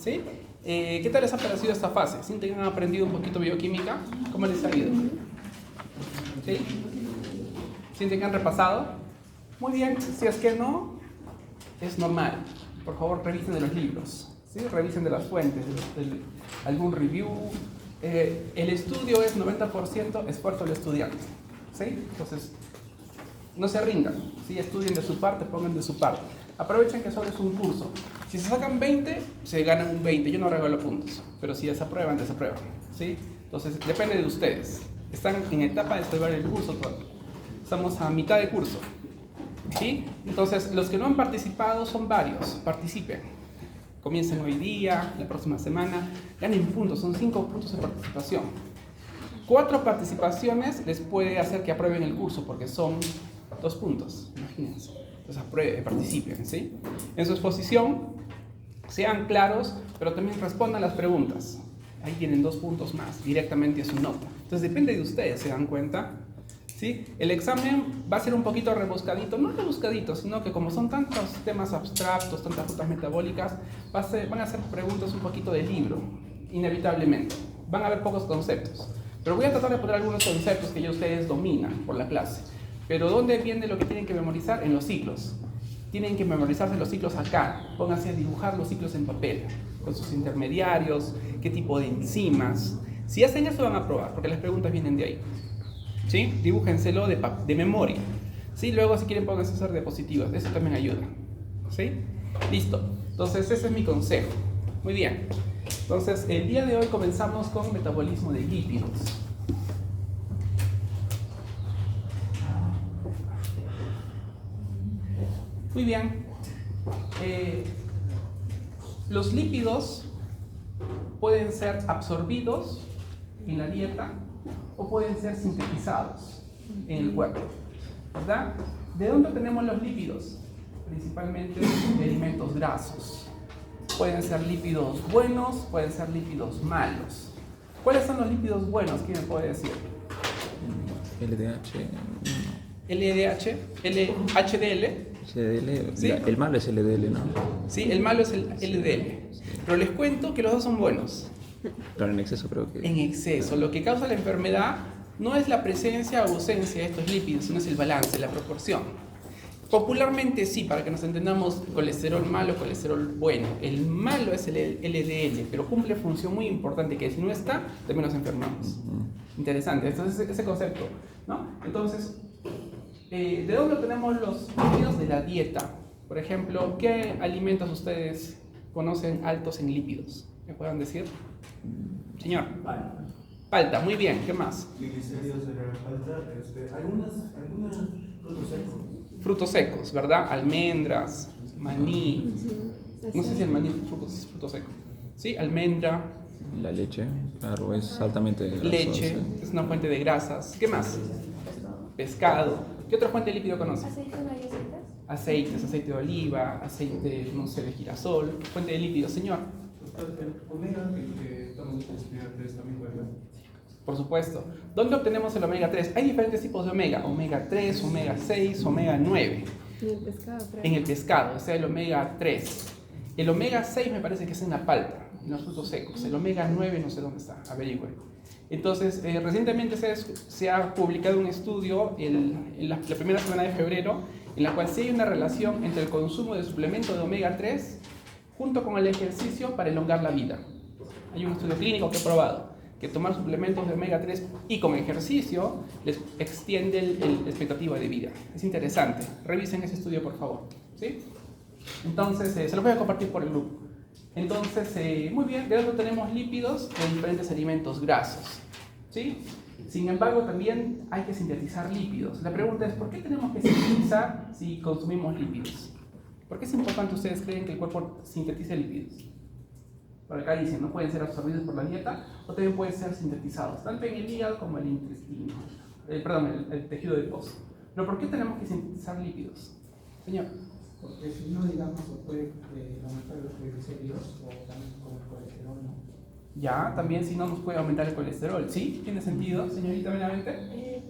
¿Sí? ¿Qué tal les ha parecido esta fase? ¿Sienten que han aprendido un poquito bioquímica? ¿Cómo les ha ido? ¿Sí? ¿Sienten que han repasado? Muy bien, si es que no, es normal. Por favor, revisen de los libros, ¿sí? Revisen de las fuentes, algún review. El estudio es 90% esfuerzo del estudiante, ¿sí? Entonces, no se rindan, ¿sí? Estudien de su parte, pongan de su parte. Aprovechen que solo es un curso. Si se sacan 20, se ganan un 20. Yo no regalo puntos, pero si desaprueban, desaprueban, ¿sí? Entonces, depende de ustedes. Están en etapa de salvar el curso todavía. Estamos a mitad de curso, ¿sí? Entonces, los que no han participado son varios. Participen. Comiencen hoy día, la próxima semana. Ganen puntos, son 5 puntos de participación. 4 participaciones les puede hacer que aprueben el curso, porque son 2 puntos, imagínense. Entonces, participen, ¿sí? En su exposición, sean claros, pero también respondan las preguntas. Ahí tienen 2 puntos más, directamente a su nota. Entonces, depende de ustedes, ¿se dan cuenta? ¿Sí? El examen va a ser un poquito rebuscadito, no rebuscadito, sino que como son tantos temas abstractos, tantas rutas metabólicas, van a ser preguntas un poquito de libro, inevitablemente. Van a haber pocos conceptos. Pero voy a tratar de poner algunos conceptos que ya ustedes dominan por la clase. Pero ¿dónde viene lo que tienen que memorizar? En los ciclos. Tienen que memorizarse los ciclos acá. Pónganse a dibujar los ciclos en papel, con sus intermediarios, qué tipo de enzimas. Si hacen eso van a probar, porque las preguntas vienen de ahí. ¿Sí? Dibújenselo de memoria. ¿Sí? Luego si quieren pónganse a hacer diapositivas, eso también ayuda. ¿Sí? Listo. Entonces ese es mi consejo. Muy bien. Entonces el día de hoy comenzamos con metabolismo de lípidos. Muy bien. Los lípidos pueden ser absorbidos en la dieta o pueden ser sintetizados en el cuerpo, ¿verdad? ¿De dónde tenemos los lípidos? Principalmente de alimentos grasos. Pueden ser lípidos buenos, pueden ser lípidos malos. ¿Cuáles son los lípidos buenos? ¿Quién me puede decir? LDH. LDH, HDL. HDL, ¿Sí? El malo es LDL, ¿no? Sí, el malo es el LDL. Pero les cuento que los dos son buenos. Pero en exceso creo que... En exceso. Lo que causa la enfermedad no es la presencia o ausencia de estos lípidos, sino es el balance, la proporción. Popularmente sí, para que nos entendamos, colesterol malo, colesterol bueno. El malo es el LDL, pero cumple función muy importante, que si no está, también nos enfermamos. Interesante, entonces ese concepto, ¿no? Entonces, ¿de dónde tenemos los lípidos? De la dieta. Por ejemplo, ¿qué alimentos ustedes conocen altos en lípidos? ¿Me puedan decir? Señor. Palta, muy bien, ¿qué más? Triglicéridos de la palta, algunos frutos secos. Frutos secos, ¿verdad? Almendras, maní. No sé si el maní es fruto seco. ¿Sí? Almendra. La leche, claro, es altamente grasosa. Leche, es una fuente de grasas. ¿Qué más? Pescado. ¿Qué otra fuente de lípido conoce? Aceites, aceite de oliva, aceite, no sé, de girasol. Fuente de lípido, señor. Omega, que estamos estudiantes también, ¿verdad? Por supuesto. ¿Dónde obtenemos el omega 3? Hay diferentes tipos de omega. Omega 3, omega 6, omega 9. En el pescado. En el pescado, o sea, el omega 3. El omega 6 me parece que es en la palta, en los frutos secos. El omega 9 no sé dónde está, averigüe. Entonces, recientemente se ha publicado un estudio en la primera semana de febrero, en la cual sí hay una relación entre el consumo de suplemento de omega 3 junto con el ejercicio para elongar la vida. Hay un estudio clínico que ha probado que tomar suplementos de omega 3 y con ejercicio les extiende la expectativa de vida. Es interesante. Revisen ese estudio, por favor. ¿Sí? Entonces, se los voy a compartir por el grupo. Entonces, muy bien, de dónde tenemos lípidos de diferentes alimentos grasos. ¿Sí? Sin embargo, también hay que sintetizar lípidos. La pregunta es, ¿por qué tenemos que sintetizar si consumimos lípidos? ¿Por qué es importante ustedes creen que el cuerpo sintetice lípidos? Por acá dicen, no pueden ser absorbidos por la dieta o también pueden ser sintetizados, tanto en el hígado como en el intestino. El tejido adiposo. ¿Pero por qué tenemos que sintetizar lípidos? Señor. Porque si no, digamos, se puede aumentar los triglicéridos o también con el colesterol, ¿no? Ya, también si no nos puede aumentar el colesterol. ¿Sí? ¿Tiene sentido, señorita Benavente?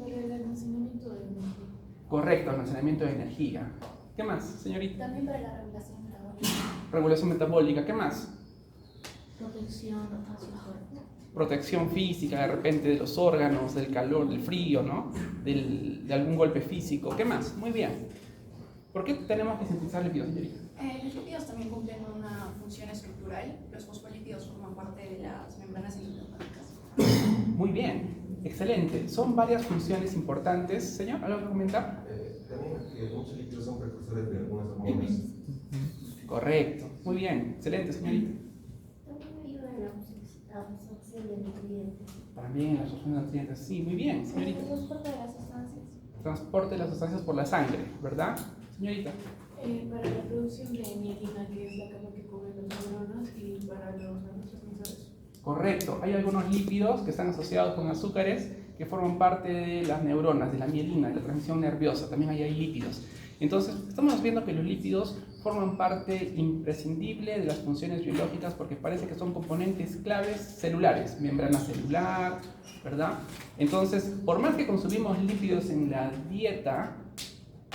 Para el almacenamiento de energía. Correcto, almacenamiento de energía. ¿Qué más, señorita? También para la regulación metabólica. Regulación metabólica. ¿Qué más? Protección a su cuerpo. Protección física, de repente, de los órganos, del calor, del frío, ¿no? De algún golpe físico. ¿Qué más? Muy bien. ¿Por qué tenemos que sintetizar lípidos, señorita? Los lípidos también cumplen una función estructural. Los fosfolípidos forman parte de las membranas endoplasmáticas. Muy bien, excelente. Son varias funciones importantes. Señor, ¿algo que comentar? También que muchos lípidos son precursores de algunas hormonas. Correcto. Muy bien, excelente, señorita. También ayuda en la absorción de nutrientes. También la absorción de nutrientes. Sí, muy bien, señorita. El transporte de las sustancias. Transporte de las sustancias por la sangre, ¿verdad? Señorita. Para la producción de mielina, que es la capa que cubre las neuronas, y para los neurotransmisores. Correcto. Hay algunos lípidos que están asociados con azúcares que forman parte de las neuronas, de la mielina, de la transmisión nerviosa. También hay lípidos. Entonces, estamos viendo que los lípidos forman parte imprescindible de las funciones biológicas porque parece que son componentes claves celulares, membrana celular, ¿verdad? Entonces, por más que consumimos lípidos en la dieta,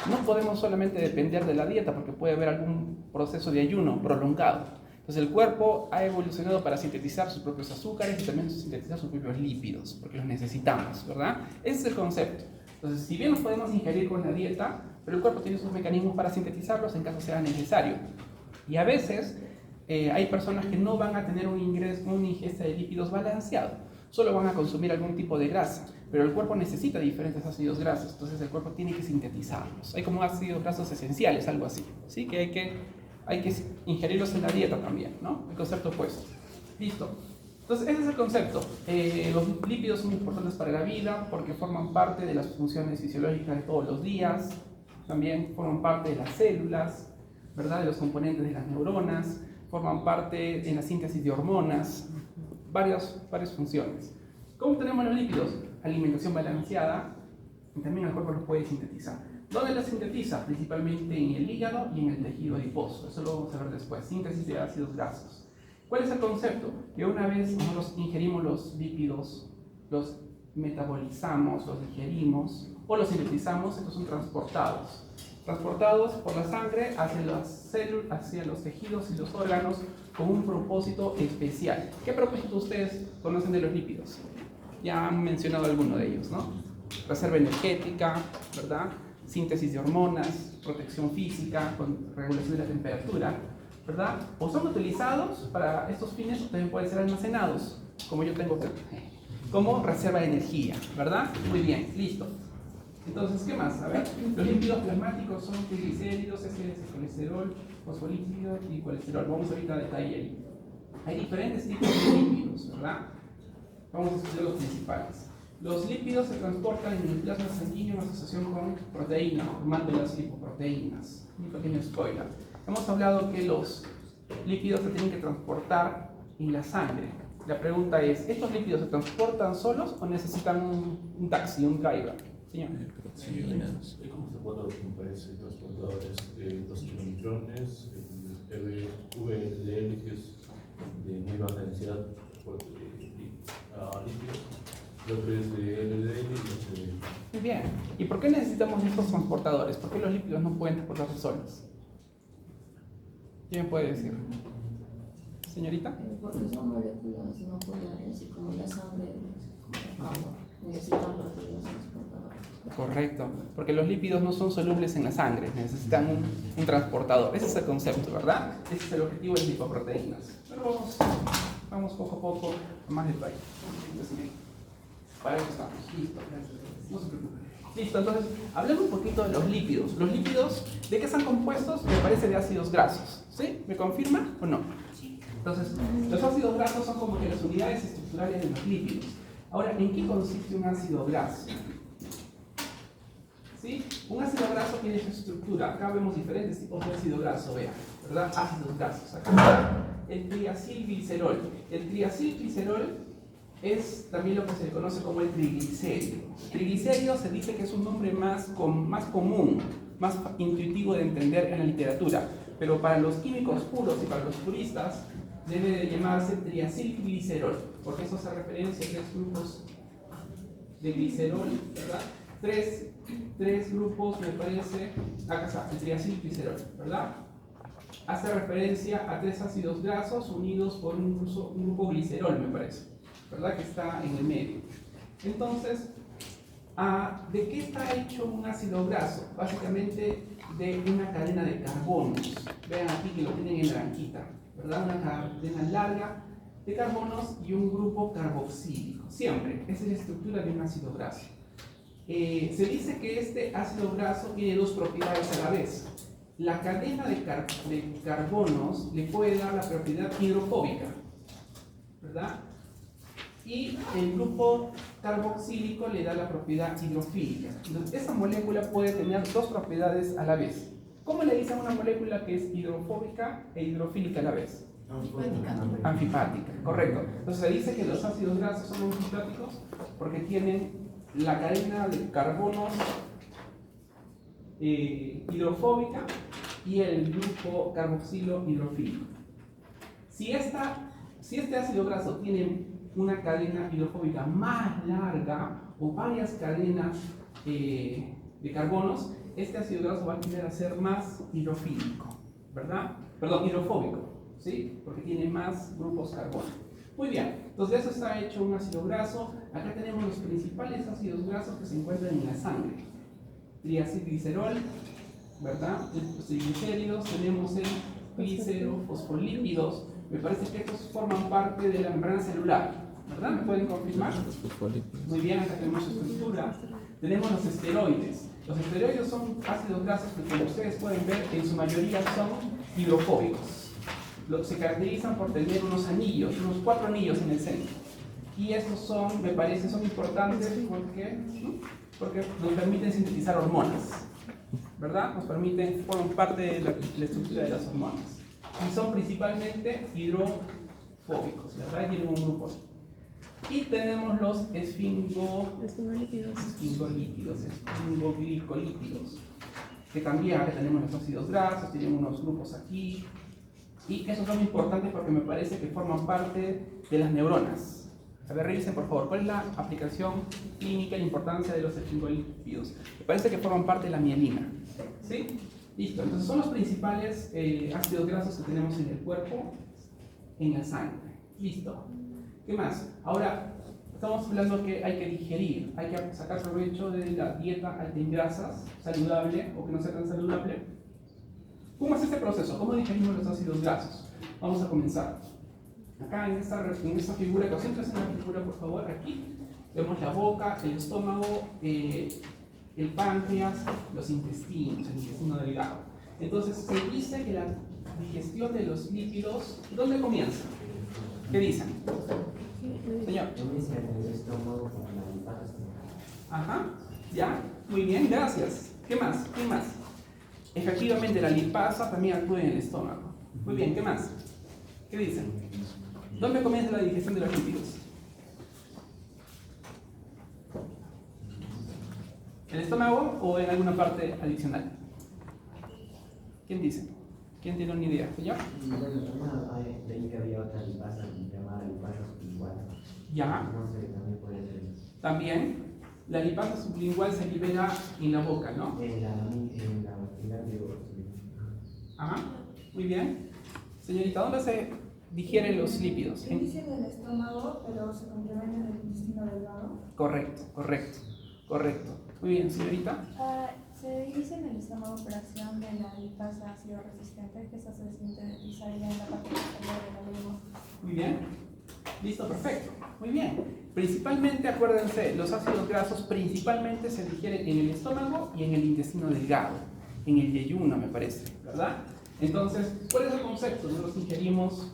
no podemos solamente depender de la dieta porque puede haber algún proceso de ayuno prolongado. Entonces el cuerpo ha evolucionado para sintetizar sus propios azúcares y también sintetizar sus propios lípidos, porque los necesitamos, ¿verdad? Ese es el concepto. Entonces, si bien los podemos ingerir con la dieta, pero el cuerpo tiene sus mecanismos para sintetizarlos en caso sea necesario. Y a veces hay personas que no van a tener una ingesta de lípidos balanceado, solo van a consumir algún tipo de grasa, pero el cuerpo necesita diferentes ácidos grasos, entonces el cuerpo tiene que sintetizarlos. Hay como ácidos grasos esenciales, algo así, ¿sí? Que hay que ingerirlos en la dieta también, ¿no? El concepto opuesto. Listo. Entonces, ese es el concepto. Los lípidos son importantes para la vida porque forman parte de las funciones fisiológicas de todos los días, también forman parte de las células, ¿verdad? De los componentes de las neuronas, forman parte en la síntesis de hormonas, varias funciones. ¿Cómo tenemos los lípidos? Alimentación balanceada, y también el cuerpo los puede sintetizar. ¿Dónde los sintetiza? Principalmente en el hígado y en el tejido adiposo. Eso lo vamos a ver después. Síntesis de ácidos grasos. ¿Cuál es el concepto? Que una vez nosotros ingerimos los lípidos, los metabolizamos, los digerimos o los sintetizamos, estos son transportados. Transportados por la sangre hacia las células, hacia los tejidos y los órganos con un propósito especial. ¿Qué propósito ustedes conocen de los lípidos? Ya han mencionado alguno de ellos, ¿no? Reserva energética, ¿verdad? Síntesis de hormonas, protección física, con regulación de la temperatura, ¿verdad? O son utilizados para estos fines o también pueden ser almacenados, como yo tengo aquí, como reserva de energía, ¿verdad? Muy bien, listo. Entonces, ¿qué más? A ver, los lípidos plasmáticos son triglicéridos, colesterol, fosfolípidos y colesterol. Vamos ahorita a detalle ahí. Hay diferentes tipos de lípidos, ¿verdad? Vamos a estudiar los principales. Los lípidos se transportan en el plasma sanguíneo en asociación con proteínas, formando las lipoproteínas. Un pequeño spoiler. Hemos hablado que los lípidos se tienen que transportar en la sangre. La pregunta es, ¿estos lípidos se transportan solos o necesitan un taxi, un driver? Señor. ¿Cómo se pueden comparar esos transportadores? Los kilometrones, el VLL, que es de muy baja densidad lípidos, lo que es de LDL y los de... Muy bien. ¿Y por qué necesitamos estos transportadores? ¿Por qué los lípidos no pueden transportarse solos? ¿Quién me puede decir? Señorita. Porque son moléculas no polares y como la sangre como agua, necesitan los transportadores. Correcto, porque los lípidos no son solubles en la sangre, necesitan un transportador. Ese es el concepto, ¿verdad? Ese es el objetivo de las lipoproteínas. Pero vamos poco a poco a más detalle. Para eso estamos. Listo, no se preocupen. Listo, entonces, hablemos un poquito de los lípidos. Los lípidos, ¿de qué están compuestos? Me parece de ácidos grasos. ¿Sí? ¿Me confirma o no? Entonces, los ácidos grasos son como que las unidades estructurales de los lípidos. Ahora, ¿en qué consiste un ácido graso? ¿Sí? Un ácido graso tiene su estructura. Acá vemos diferentes tipos de ácido graso, vean, ¿verdad? Ácidos grasos. Acá está el triacilglicerol. El triacilglicerol es también lo que se conoce como el triglicérido. Triglicérido se dice que es un nombre más común, más intuitivo de entender en la literatura, pero para los químicos puros y para los puristas debe de llamarse triacilglicerol, porque eso hace referencia a 3 grupos de glicerol, ¿verdad? Tres grupos, me parece, acá está, el triacilglicerol, ¿verdad? hace referencia a 3 ácidos grasos unidos por un grupo glicerol, me parece, ¿verdad? Que está en el medio. Entonces, ¿de qué está hecho un ácido graso? Básicamente de una cadena de carbonos. Vean aquí que lo tienen en naranjita, ¿verdad? Una cadena larga de carbonos y un grupo carboxílico. Siempre, esa es la estructura de un ácido graso. Se dice que este ácido graso tiene 2 propiedades a la vez. La cadena de carbonos le puede dar la propiedad hidrofóbica, ¿verdad? Y el grupo carboxílico le da la propiedad hidrofílica. Entonces, esa molécula puede tener 2 propiedades a la vez. ¿Cómo le dicen a una molécula que es hidrofóbica e hidrofílica a la vez? Anfipática, correcto. Entonces se dice que los ácidos grasos son anfipáticos porque tienen la cadena de carbonos hidrofóbica y el grupo carboxilo hidrofílico. Si este ácido graso tiene una cadena hidrofóbica más larga o varias cadenas de carbonos, este ácido graso va a tender a ser más hidrofílico, ¿verdad? Perdón, hidrofóbico, ¿sí? Porque tiene más grupos carbono. Muy bien, entonces de eso está hecho un ácido graso. Acá tenemos los principales ácidos grasos que se encuentran en la sangre. Triacilglicerol, ¿verdad? Los triglicéridos, tenemos el glicero, fosfolípidos. Me parece que estos forman parte de la membrana celular, ¿verdad? ¿Me pueden confirmar? Muy bien, acá tenemos su estructura. Tenemos los esteroides. Los esteroides son ácidos grasos que, como ustedes pueden ver, en su mayoría son hidrofóbicos. Se caracterizan por tener unos anillos, unos 4 anillos en el centro. Y estos son, me parece, son importantes porque nos permiten sintetizar hormonas, ¿verdad? Nos permiten, forman parte de la estructura de las hormonas. Y son principalmente hidrofóbicos, ¿verdad? Tienen un grupo. Y tenemos los esfingolípidos, que también acá tenemos los ácidos grasos, tienen unos grupos aquí. Y esos son importantes porque me parece que forman parte de las neuronas. A ver, revisen por favor, ¿cuál es la aplicación clínica y la importancia de los esfingolípidos? Me parece que forman parte de la mielina. ¿Sí? Listo, entonces son los principales ácidos grasos que tenemos en el cuerpo, en la sangre. Listo. ¿Qué más? Ahora, estamos hablando que hay que digerir, hay que sacar provecho de la dieta alta en grasas, saludable o que no sea tan saludable. ¿Cómo es este proceso? ¿Cómo digerimos los ácidos grasos? Vamos a comenzar. Acá en esta figura, concéntrense en la figura por favor, aquí. Vemos la boca, el estómago, el páncreas, los intestinos, el intestino delgado. Entonces se dice que la digestión de los lípidos, ¿dónde comienza? ¿Qué dicen? Señor. Comienza en el estómago con la lipasa. Ajá, ya, muy bien, gracias. ¿Qué más? ¿Qué más? Efectivamente, la lipasa también actúa en el estómago. Muy bien, ¿qué más? ¿Qué dicen? ¿Dónde comienza la digestión de los lípidos? ¿En el estómago o en alguna parte adicional? ¿Quién dice? ¿Quién tiene una idea? ¿Señor? Leí que había otra lipasa llamada lipasa sublingual. Ya. No sé, también puede ser. También, la lipasa sublingual se libera en la boca, ¿no? En la maxilar. Ajá, muy bien. Señorita, ¿dónde se digieren los lípidos? Se dice en el estómago, pero se complementa en el intestino delgado. Correcto. Muy bien, señorita. Se dice en el estómago por acción de la lipasa ácido resistente que se hace sintetizar ya en la parte posterior de la lengua. Muy bien. Listo, perfecto. Muy bien. Principalmente, acuérdense, los ácidos grasos principalmente se digieren en el estómago y en el intestino delgado, en el yeyuno, me parece, ¿verdad? Entonces, ¿cuál es el concepto? Nosotros ingerimos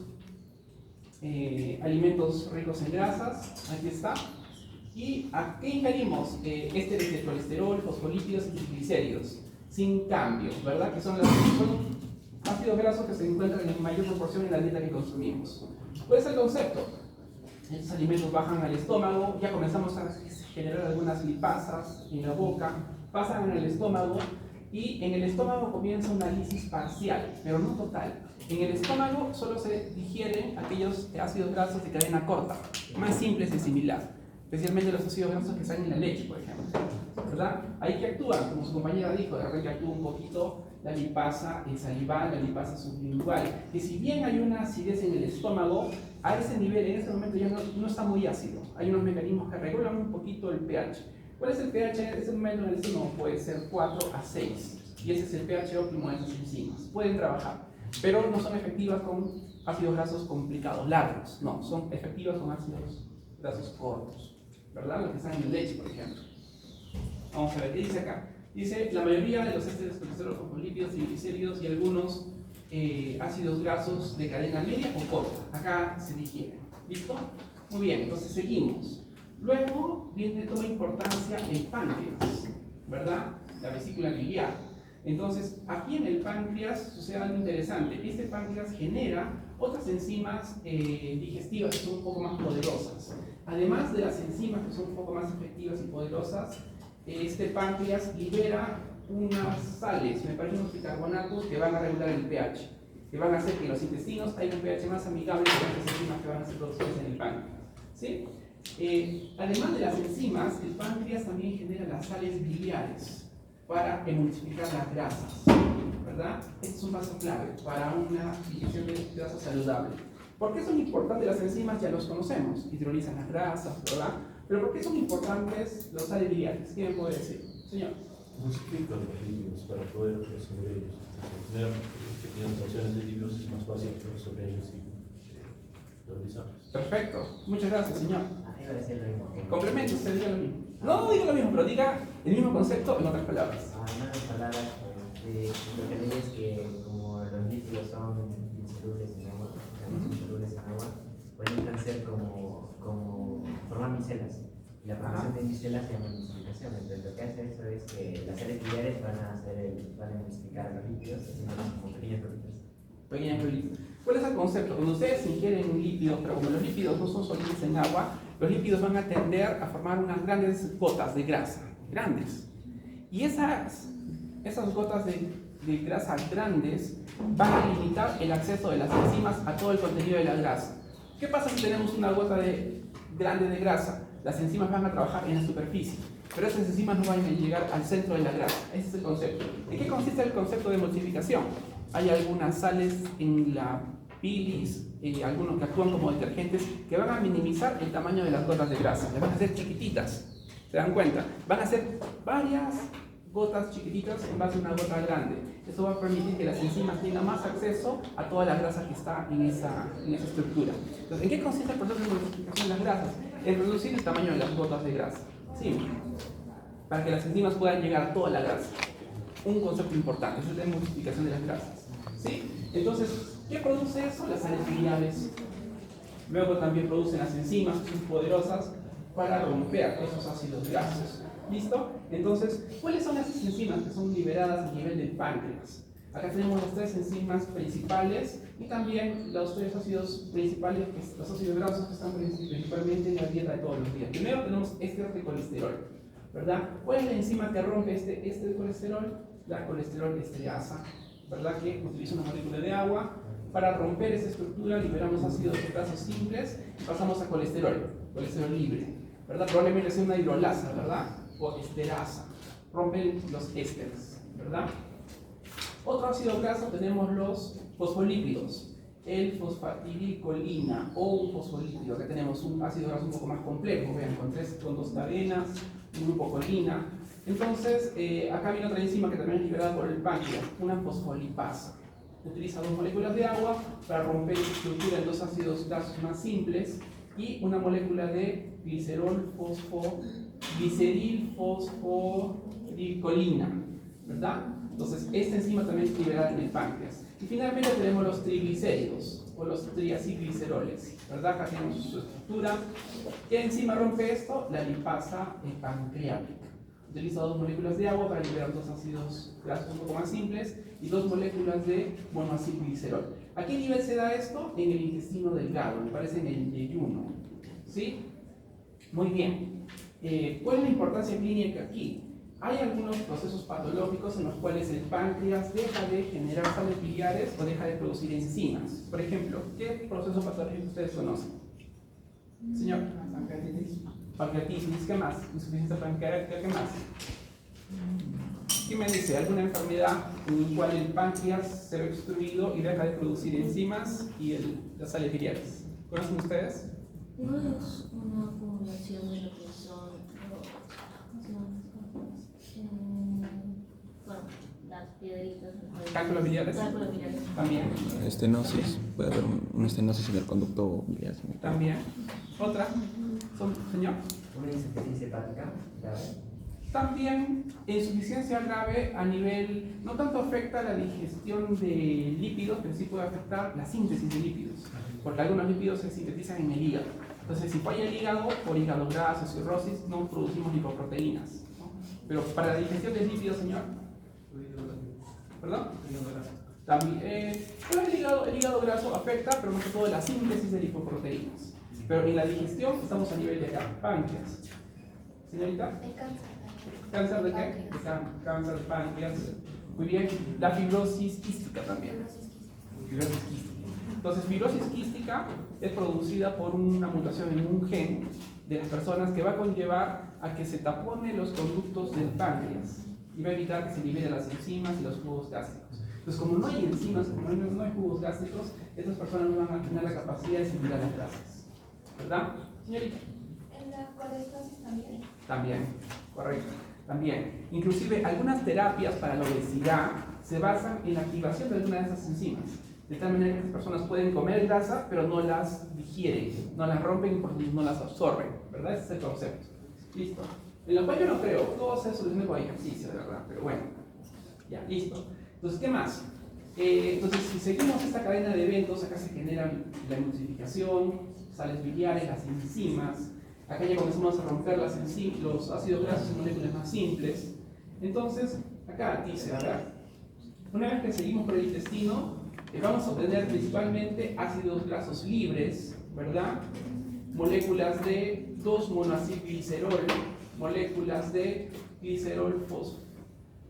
alimentos ricos en grasas, aquí está. ¿Y a qué ingerimos? Ésteres de colesterol, fosfolípidos y triglicéridos, sin cambio, ¿verdad? Que son ácidos grasos que se encuentran en mayor proporción en la dieta que consumimos. ¿Cuál es el concepto? Estos alimentos bajan al estómago, ya comenzamos a generar algunas lipasas en la boca, pasan en el estómago y en el estómago comienza una lisis parcial, pero no total. En el estómago solo se digieren aquellos ácidos grasos de cadena corta, más simples y similares, especialmente los ácidos grasos que salen en la leche, por ejemplo, ¿verdad? Ahí que actúan, como su compañera dijo, de repente actúa un poquito la lipasa salival, la lipasa sublingual, que si bien hay una acidez en el estómago, a ese nivel, en ese momento ya no está muy ácido. Hay unos mecanismos que regulan un poquito el pH. ¿Cuál es el pH en ese momento en el estómago? Puede ser 4 a 6, y ese es el pH óptimo de esas enzimas. Pueden trabajar, pero no son efectivas con ácidos grasos complicados, largos. No, son efectivas con ácidos grasos cortos, ¿verdad? Los que están en leche, por ejemplo. Vamos a ver, ¿qué dice acá? Dice, la mayoría de los ésteres colesterol, fosfolípidos, triglicéridos y algunos ácidos grasos de cadena media o corta. Acá se digieren. ¿Listo? Muy bien, entonces seguimos. Luego toma importancia el páncreas, ¿verdad? La vesícula biliar. Entonces, aquí en el páncreas sucede algo interesante. Este páncreas genera otras enzimas digestivas que son un poco más poderosas. Además de las enzimas que son un poco más efectivas y poderosas, este páncreas libera unas sales, me parece unos bicarbonatos que van a regular el pH, que van a hacer que en los intestinos haya un pH más amigable con las enzimas que van a ser producidas en el páncreas. ¿Sí? Además de las enzimas, el páncreas también genera las sales biliares para emulsificar las grasas, ¿verdad? Este es un paso clave para una digestión de grasa saludable. ¿Por qué son importantes las enzimas? Ya los conocemos, hidrolizan las grasas, ¿verdad? Pero ¿por qué son importantes los sales biliares? ¿Qué me puede decir? Señor. Multiplican los lípidos para poder resolver ellos. Tener pequeñas porciones de lípidos es más fácil resolver ellos y realizarlos. Perfecto, muchas gracias, señor. Iba a decir lo mismo. Complemento, usted diga lo mismo. No diga lo mismo, pero diga el mismo concepto en otras palabras. En otras palabras, lo que leí es que como los lípidos son insolubles en agua, insolubles en agua, pueden ser como formar micelas. Y la formación de micelas se llama emulsificación. Entonces lo que hace eso es que las sales biliares van a emulsificar los lípidos, haciéndolos como pequeñas bolitas. Pequeñas bolitas. ¿Cuál es el concepto? Cuando ustedes ingieren lípidos, pero como los lípidos no son solubles en agua, los lípidos van a tender a formar unas grandes gotas de grasa, grandes. Y esas gotas de grasa grandes van a limitar el acceso de las enzimas a todo el contenido de la grasa. ¿Qué pasa si tenemos una gota grande de grasa? Las enzimas van a trabajar en la superficie, pero esas enzimas no van a llegar al centro de la grasa. Ese es el concepto. ¿En qué consiste el concepto de emulsificación? Hay algunas sales en la bilis, algunos que actúan como detergentes, que van a minimizar el tamaño de las gotas de grasa. Las van a hacer chiquititas. ¿Se dan cuenta? Van a hacer varias gotas chiquititas en base a una gota grande. Eso va a permitir que las enzimas tengan más acceso a toda la grasa que está en esa estructura. Entonces, ¿en qué consiste el proceso de emulsificación de las grasas? En reducir el tamaño de las gotas de grasa. Sí, para que las enzimas puedan llegar a toda la grasa. Un concepto importante, es la emulsificación de las grasas. ¿Sí? Entonces, ¿qué produce eso? Las sales biliares. Luego también producen las enzimas, que son poderosas para romper esos ácidos grasos. ¿Listo? Entonces, ¿cuáles son esas enzimas que son liberadas a nivel del páncreas? Acá tenemos las tres enzimas principales y también los tres ácidos principales, los ácidos grasos que están principalmente en la dieta de todos los días. Primero tenemos éster de colesterol, ¿verdad? ¿Cuál es la enzima que rompe este éster de colesterol? La colesterol esterasa, ¿verdad? Que utiliza una molécula de agua. Para romper esa estructura liberamos ácidos grasos simples y pasamos a colesterol libre, ¿verdad? Probablemente sea una hidrolasa, ¿verdad? O esterasa, rompen los ésteres, ¿verdad? Otro ácido graso tenemos los fosfolípidos, el fosfatilicolina o un fosfolípido, que tenemos un ácido graso un poco más complejo, vean, con dos cadenas, un grupo colina. Entonces, acá viene otra enzima que también es liberada por el páncreas, una fosfolipasa. Utiliza dos moléculas de agua para romper esa estructura en dos ácidos grasos más simples y una molécula de glicerilfosforicolina, ¿verdad? Entonces, esta enzima también es liberada en el páncreas. Y finalmente tenemos los triglicéridos o los triacilgliceroles, ¿verdad? Acá tenemos su estructura. ¿Qué enzima rompe esto? La lipasa pancreática. Utiliza dos moléculas de agua para liberar dos ácidos grasos un poco más simples y dos moléculas de monoacilglicerol. ¿A qué nivel se da esto? En el intestino delgado, me parece en el yeyuno. ¿Sí? Muy bien. ¿Cuál es la importancia clínica aquí? Hay algunos procesos patológicos en los cuales el páncreas deja de generar sales biliares o deja de producir enzimas. Por ejemplo, ¿qué proceso patológico ustedes conocen? Señor. Pancreatitis. ¿Qué más? Insuficiencia pancreática, ¿qué más? ¿Qué me dice? ¿Alguna enfermedad en la cual el páncreas se ve obstruido y deja de producir enzimas y las sales biliares? ¿Conocen ustedes? No es una acumulación de lo que son bueno, las piedritas. ¿Cálculos biliares? Cálculos biliares. También. Estenosis, puede haber una estenosis en el conducto biliar. También. ¿Otra? Señor. Una insuficiencia hepática grave. También insuficiencia grave a nivel, no tanto afecta la digestión de lípidos, pero sí puede afectar la síntesis de lípidos, porque algunos lípidos se sintetizan en el hígado. Entonces, si falla el hígado, por hígado graso, cirrosis, no producimos lipoproteínas, ¿no? Pero para la digestión de lípidos, señor. ¿Perdón? También, el hígado graso afecta, pero más que todo la síntesis de lipoproteínas. Pero en la digestión estamos a nivel de acá, páncreas. Señorita. El cáncer. ¿Cáncer de qué? Cáncer de páncreas. Muy bien. La fibrosis quística también. Fibrosis quística. Entonces, fibrosis quística es producida por una mutación en un gen de las personas que va a conllevar a que se taponen los conductos del páncreas y va a evitar que se liberen las enzimas y los jugos gástricos. Entonces, como no hay enzimas, como no hay jugos gástricos, estas personas no van a tener la capacidad de asimilar las grasas. ¿Verdad, señorita? ¿En la colestesis también? También, correcto. También. Inclusive algunas terapias para la obesidad se basan en la activación de alguna de esas enzimas. De tal manera que las personas pueden comer grasa, pero no las digieren, no las rompen y no las absorben. ¿Verdad? Ese es el concepto. Listo. En lo cual yo no creo, todo se soluciona con ejercicio, de verdad. Pero bueno, ya, listo. Entonces, ¿qué más? Entonces, si seguimos esta cadena de eventos, acá se generan la emulsificación, sales biliares, las enzimas. Acá ya comenzamos a romper los ácidos grasos en moléculas más simples. Entonces, acá dice, una vez que seguimos por el intestino, vamos a obtener principalmente ácidos grasos libres, ¿verdad? Moléculas de 2-monoacilglicerol, moléculas de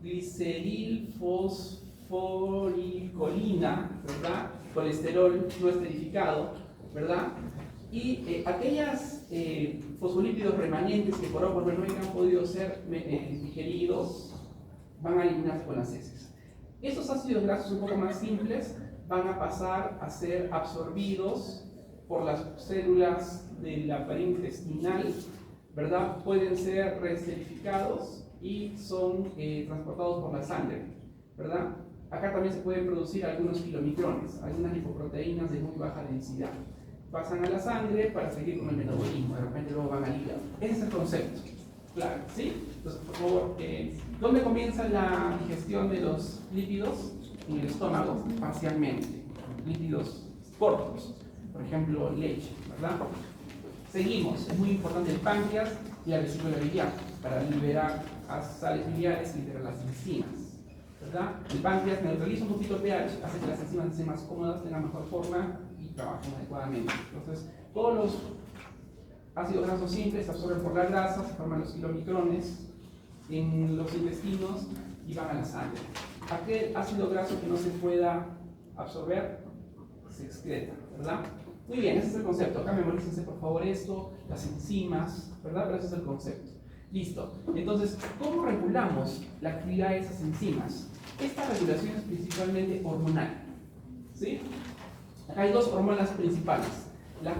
glicerilfosforicolina, ¿verdad? Colesterol no esterificado, ¿verdad? Y aquellas fosfolípidos remanentes que por A o por B no hayan podido ser digeridos van a eliminarse con las heces. Estos ácidos grasos un poco más simples van a pasar a ser absorbidos por las células de la pared intestinal, ¿verdad? Pueden ser reesterificados y son transportados por la sangre, ¿verdad? Acá también se pueden producir algunos kilomicrones, algunas lipoproteínas de muy baja densidad. Pasan a la sangre para seguir con el metabolismo, de repente luego van al hígado. Ese es el concepto, claro, ¿sí? Entonces, por favor, ¿dónde comienza la digestión de los lípidos? En el estómago, parcialmente. Lípidos cortos, por ejemplo, leche, ¿verdad? Seguimos, es muy importante el páncreas y la vesícula biliar para liberar sales biliares y liberar las enzimas, ¿verdad? El páncreas neutraliza un poquito el pH, hace que las enzimas sean más cómodas, tengan mejor forma y trabajen adecuadamente. Entonces, todos los ácidos grasos simples se absorben por la grasa, se forman los kilomicrones en los intestinos y van a la sangre. Aquel ácido graso que no se pueda absorber se excreta, ¿verdad? Muy bien, ese es el concepto. Acá memorícense por favor esto, las enzimas, ¿verdad? Pero ese es el concepto. Listo. Entonces, ¿cómo regulamos la actividad de esas enzimas? Esta regulación es principalmente hormonal, ¿sí? Acá hay dos hormonas principales, la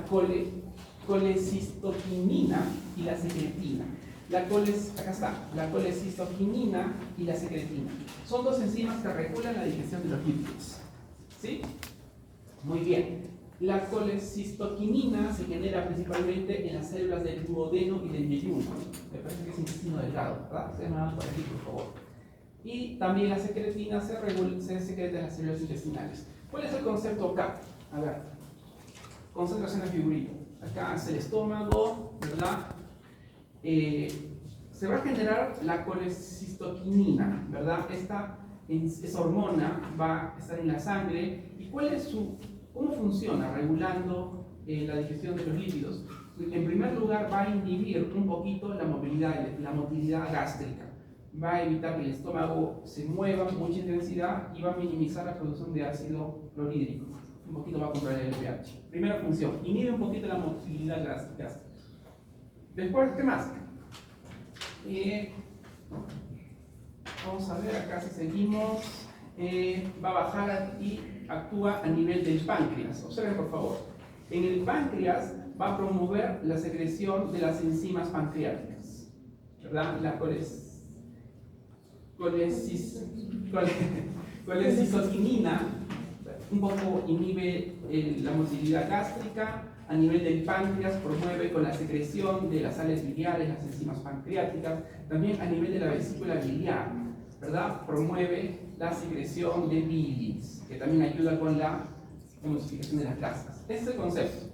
colecistoquinina y la secretina. Acá está, la colecistoquinina y la secretina. Son dos enzimas que regulan la digestión de los lípidos, ¿sí? Muy bien. La colecistoquinina se genera principalmente en las células del duodeno y del yeyuno. Me parece que es intestino delgado, ¿verdad? Se llama por aquí, por favor. Y también la secretina se secreta en las células intestinales. ¿Cuál es el concepto acá? A ver, concéntrase en la figurita. Acá es el estómago, ¿verdad? Se va a generar la colecistoquinina, ¿verdad? Esa hormona va a estar en la sangre. ¿Y cómo funciona regulando la digestión de los lípidos? En primer lugar, va a inhibir un poquito la motilidad gástrica. Va a evitar que el estómago se mueva con mucha intensidad y va a minimizar la producción de ácido clorhídrico. Un poquito va a controlar el pH. Primera función, inhibe un poquito la motilidad gástrica. Después, ¿qué más? Vamos a ver acá si seguimos. Va a bajar y actúa a nivel del páncreas. Observen por favor. En el páncreas va a promover la secreción de las enzimas pancreáticas, ¿verdad? La colecistoquinina un poco inhibe la motilidad gástrica. A nivel del páncreas promueve con la secreción de las sales biliares, las enzimas pancreáticas. También a nivel de la vesícula biliar, ¿verdad? Promueve la secreción de bilis, que también ayuda con la emulsificación de las grasas. Ese es el concepto,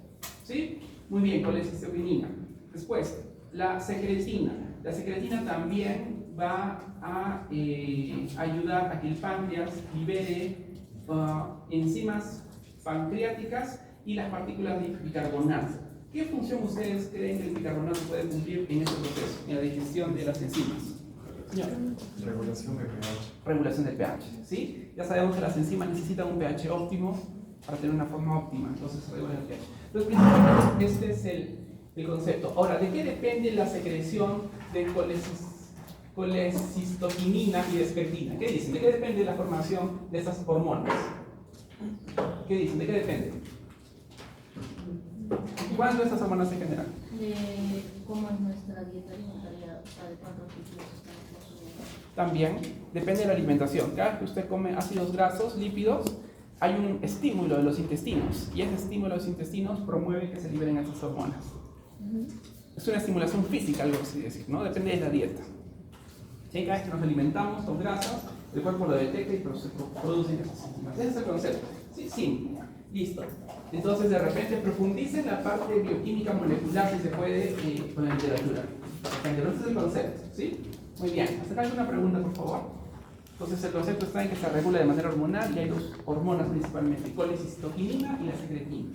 ¿sí? Muy bien, colecistoquinina. Después, la secretina. La secretina también va a ayudar a que el páncreas libere enzimas pancreáticas y las partículas de bicarbonato. ¿Qué función ustedes creen que el bicarbonato puede cumplir en este proceso, en la digestión de las enzimas? Señor. Regulación de pH. Regulación del pH, ¿sí? Ya sabemos que las enzimas necesitan un pH óptimo para tener una forma óptima, entonces se regula el pH. Entonces, principalmente este es el concepto. Ahora, ¿de qué depende la secreción de colecistoquinina y de espertina? ¿Qué dicen? ¿De qué depende la formación de estas hormonas? ¿Qué dicen? ¿De qué depende? ¿Cuándo estas hormonas se generan? De cómo es nuestra dieta alimentaria, o sea, de cuántos lípidos estamos consumiendo. También depende de la alimentación. Cada vez que usted come ácidos grasos, lípidos, hay un estímulo de los intestinos y ese estímulo de los intestinos promueve que se liberen estas hormonas. Es una estimulación física, algo así decir, ¿no? Depende de la dieta. ¿Sí? Cada vez que nos alimentamos con grasas, el cuerpo lo detecta y produce esas enzimas. Ese es el concepto. Sí, sí. Listo. Entonces, de repente, profundice en la parte bioquímica molecular si se puede con la literatura. Ese es el concepto, ¿sí? Muy bien. Hasta acá hay una pregunta, por favor. Entonces, el concepto está en que se regula de manera hormonal y hay dos hormonas principalmente, colecistoquinina y la secretina.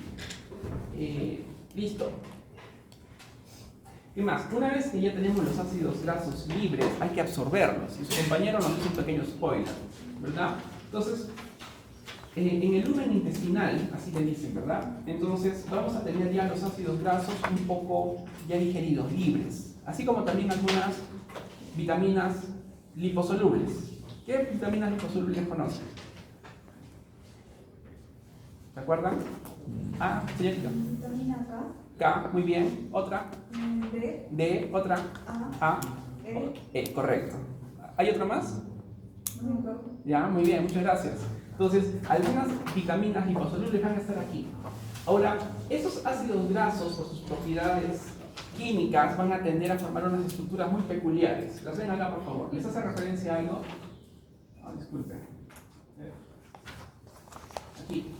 Listo. ¿Qué más? Una vez que ya tenemos los ácidos grasos libres, hay que absorberlos. Y su compañero nos hizo un pequeño spoiler, ¿verdad? Entonces, en el lumen intestinal, así le dicen, ¿verdad? Entonces vamos a tener ya los ácidos grasos un poco ya digeridos, libres, así como también algunas vitaminas liposolubles. ¿Qué vitaminas liposolubles conocen? ¿Se acuerdan? Ah, señorita. Vitamina K, K, muy bien. Otra. D, D, otra. A, correcto. ¿Hay otra más? Ya, muy bien, muchas gracias. Entonces, algunas vitaminas liposolubles van a estar aquí. Ahora, esos ácidos grasos, por sus propiedades químicas, van a tender a formar unas estructuras muy peculiares. Las ven acá, por favor. ¿Les hace referencia a algo? Disculpen. Aquí.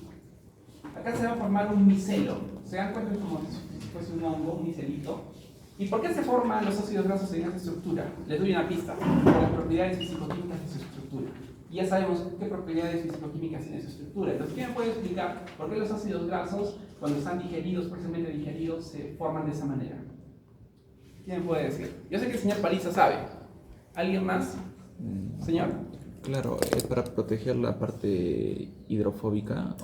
Acá se va a formar un micelo. ¿Se dan cuenta? Es como si fuese un hongo, un micelito. ¿Y por qué se forman los ácidos grasos en esta estructura? Les doy una pista. Por las propiedades fisicoquímicas de su estructura. Y ya sabemos qué propiedades fisicoquímicas tiene su estructura. Entonces, ¿quién me puede explicar por qué los ácidos grasos, cuando están digeridos, parcialmente digeridos, se forman de esa manera? ¿Quién me puede decir? Yo sé que el señor Paliza sabe. ¿Alguien más? Señor. Claro, es para proteger la parte hidrofóbica,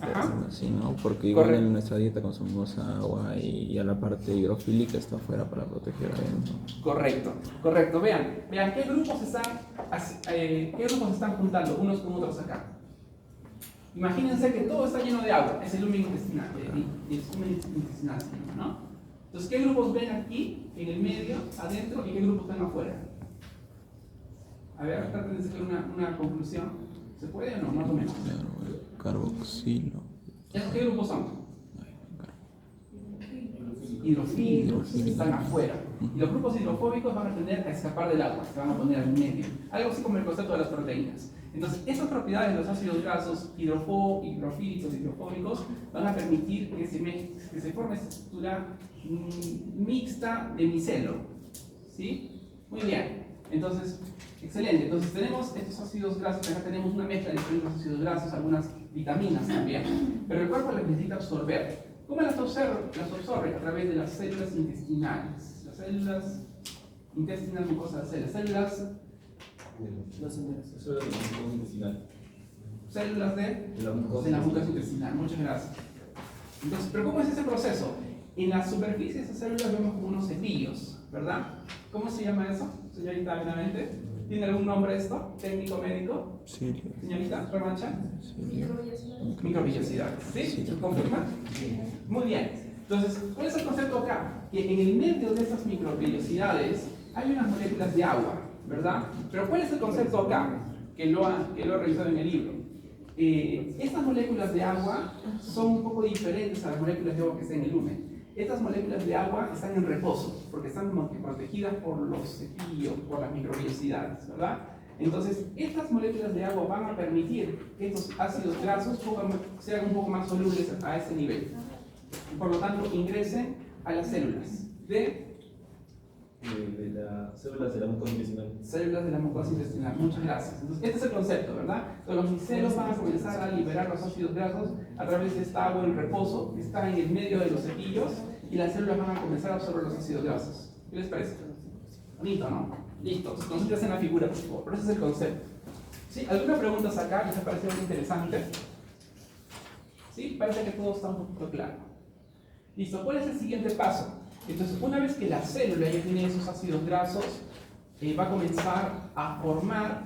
así, ¿no? Porque igual Correcto. en nuestra dieta consumimos agua y a la parte hidrofílica está afuera para proteger adentro. Correcto, correcto. Vean qué grupos están juntando unos con otros acá. Imagínense que todo está lleno de agua, es el lumen intestinal, ¿no? Entonces, ¿qué grupos ven aquí, en el medio, adentro, y qué grupos ven afuera? A ver, traten de sacar una conclusión. ¿Se puede o no? Más o menos. Claro, carboxilo. ¿Qué grupos son? Hidrofílicos, están afuera. Y los grupos hidrofóbicos van a tender a escapar del agua, se van a poner al medio. Algo así como el concepto de las proteínas. Entonces, esas propiedades de los ácidos grasos hidrofílicos y hidrofóbicos van a permitir que se forme esta estructura mixta de micelo. ¿Sí? Muy bien. Entonces, excelente. Entonces, tenemos estos ácidos grasos, acá tenemos una mezcla de diferentes ácidos grasos, algunas vitaminas también. Pero el cuerpo las necesita absorber. ¿Cómo las absorbe? A través de las células intestinales. Las células intestinales mucosas, células de la mucosa intestinal. Muchas gracias. Entonces, ¿pero cómo es ese proceso? En la superficie de esas células vemos como unos cepillos, ¿verdad? ¿Cómo se llama eso, señorita Benavente? ¿Tiene algún nombre esto? ¿Técnico médico? Sí. Señorita Remancha. Sí. Microvellosidades. ¿Sí? ¿Confirma? Muy bien. Entonces, ¿cuál es el concepto acá? Que en el medio de esas microvellosidades hay unas moléculas de agua, ¿verdad? Pero ¿cuál es el concepto acá? Que lo he revisado en el libro. Estas moléculas de agua son un poco diferentes a las moléculas de agua que están en el lumen. Estas moléculas de agua están en reposo, porque están como que protegidas por los cepillos, por las microvellosidades, ¿verdad? Entonces, estas moléculas de agua van a permitir que estos ácidos grasos sean un poco más solubles a ese nivel. Por lo tanto, ingresen a las células de las células de la mucosa intestinal. Células de la mucosa intestinal, muchas gracias. Entonces, este es el concepto, ¿verdad? Entonces, los micelos van a comenzar a liberar los ácidos grasos a través de esta agua en reposo que está en el medio de los cepillos y las células van a comenzar a absorber los ácidos grasos. ¿Qué les parece? Bonito, ¿no? Listo, concéntrense en la figura, por favor. Pero ese es el concepto. ¿Sí? ¿Alguna pregunta acá? ¿Les ha parecido muy interesante? ¿Sí? Parece que todo está un poquito claro. Listo, ¿cuál es el siguiente paso? Entonces, una vez que la célula ya tiene esos ácidos grasos, va a comenzar a formar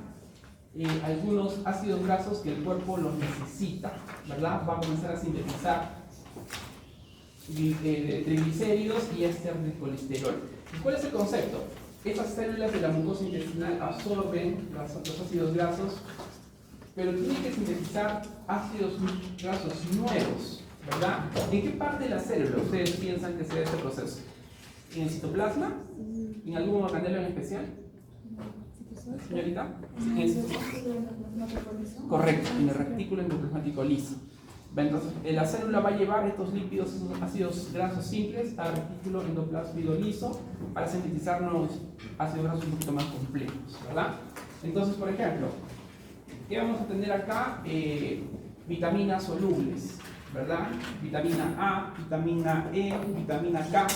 algunos ácidos grasos que el cuerpo los necesita, ¿verdad? Va a comenzar a sintetizar triglicéridos y éster de colesterol. ¿Y cuál es el concepto? Estas células de la mucosa intestinal absorben los ácidos grasos, pero tienen que sintetizar ácidos grasos nuevos, ¿verdad? ¿En qué parte de la célula ustedes piensan que se da este proceso? ¿En el citoplasma? ¿En algún organelo en especial? ¿Señorita? ¿En el citoplasma? Correcto, en el retículo endoplasmático liso. Entonces, la célula va a llevar estos lípidos, esos ácidos grasos simples, al retículo endoplasmático liso para sintetizar nuevos ácidos grasos un poquito más complejos, ¿verdad? Entonces, por ejemplo, ¿qué vamos a tener acá? Vitaminas solubles, ¿verdad? Vitamina A, vitamina E, vitamina K,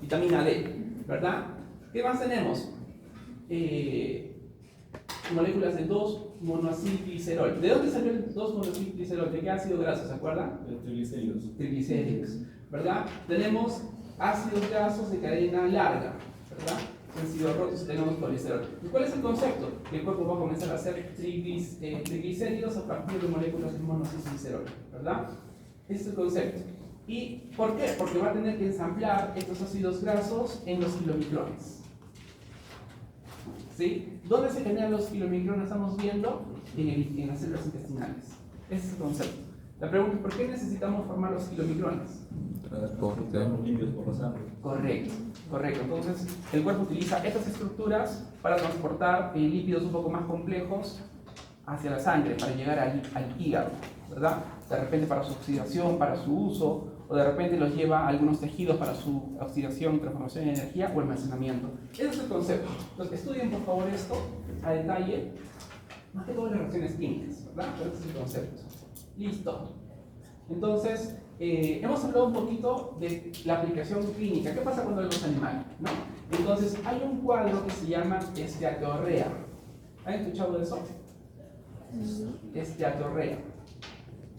vitamina D, ¿verdad? ¿Qué más tenemos? Moléculas de 2-monoacilglicerol. ¿De dónde salió el 2-monoacilglicerol? ¿De qué ácido graso? ¿Se acuerdan? De triglicéridos. Triglicéridos, ¿verdad? Tenemos ácidos grasos de cadena larga, ¿verdad? Han sido rotos y tenemos colesterol. ¿Y cuál es el concepto? Que el cuerpo va a comenzar a hacer triglicéridos a partir de moléculas de monoacilglicerol, ¿verdad? Ese es el concepto. ¿Y por qué? Porque va a tener que ensamblar estos ácidos grasos en los kilomicrones. ¿Sí? ¿Dónde se generan los kilomicrones? Estamos viendo en las células intestinales. Ese es el concepto. La pregunta es: ¿por qué necesitamos formar los kilomicrones? Transporte. Limpios por la sangre. Correcto, correcto. Entonces, el cuerpo utiliza estas estructuras para transportar lípidos un poco más complejos hacia la sangre, para llegar al hígado, ¿verdad? De repente para su oxidación, para su uso, o de repente los lleva a algunos tejidos para su oxidación, transformación en energía o almacenamiento. Ese es el concepto. Entonces, estudien por favor esto a detalle, más que todo las reacciones químicas, ¿verdad? Pero ese es el concepto. Listo. Entonces, hemos hablado un poquito de la aplicación clínica. ¿Qué pasa cuando vemos animal? ¿No? Entonces, hay un cuadro que se llama esteatorrea. ¿Han escuchado de eso? Esteatorrea.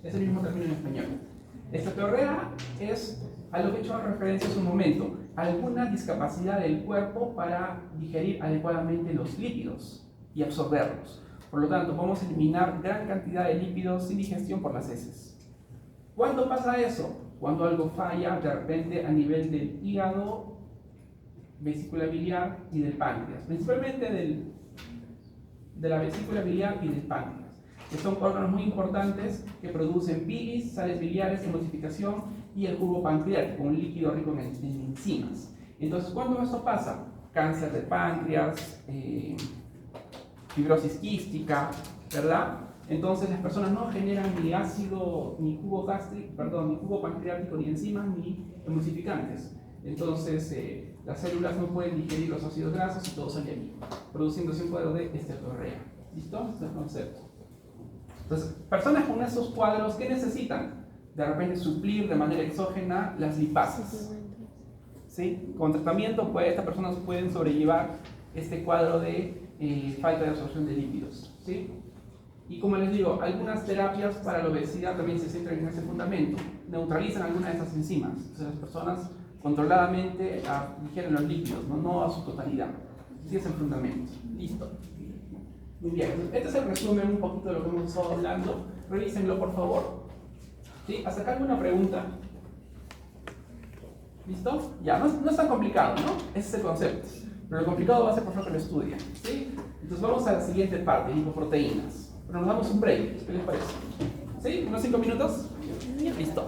Es el mismo término en español. Esteatorrea es a lo que he hecho referencia hace un momento, alguna discapacidad del cuerpo para digerir adecuadamente los lípidos y absorberlos. Por lo tanto, podemos eliminar gran cantidad de lípidos sin digestión por las heces. ¿Cuándo pasa eso? Cuando algo falla de repente a nivel del hígado, vesícula biliar y del páncreas, principalmente de la vesícula biliar y del páncreas, que son órganos muy importantes que producen bilis, sales biliares, emulsificación y el jugo pancreático, un líquido rico en enzimas. Entonces, ¿cuándo esto pasa? Cáncer de páncreas, fibrosis quística, ¿verdad? Entonces las personas no generan ni ácido, ni jugo gástrico, ni jugo pancreático, ni enzimas, ni emulsificantes. Entonces las células no pueden digerir los ácidos grasos y todo sale ahí, produciéndose un cuadro de esteatorrea. ¿Listo? Este es el concepto. Entonces, personas con estos cuadros, ¿qué necesitan? De repente suplir de manera exógena las lipases. ¿Sí? Con tratamiento, pues, estas personas pueden sobrellevar este cuadro de falta de absorción de lípidos. ¿Sí? Y como les digo, algunas terapias para la obesidad también se centran en ese fundamento. Neutralizan algunas de estas enzimas. Entonces las personas controladamente digieren los lípidos, no a su totalidad. Sí, es el fundamento. Listo. Muy bien. Este es el resumen un poquito de lo que hemos estado hablando. Revísenlo, por favor. ¿Sí? ¿Hasta acá alguna pregunta? ¿Listo? Ya, no es tan complicado, ¿no? Ese es el concepto. Pero lo complicado va a ser por favor que lo estudien. ¿Sí? Entonces vamos a la siguiente parte, lipoproteínas. Pero nos damos un break. ¿Qué les parece? ¿Sí? ¿Unos 5 minutos? Listo.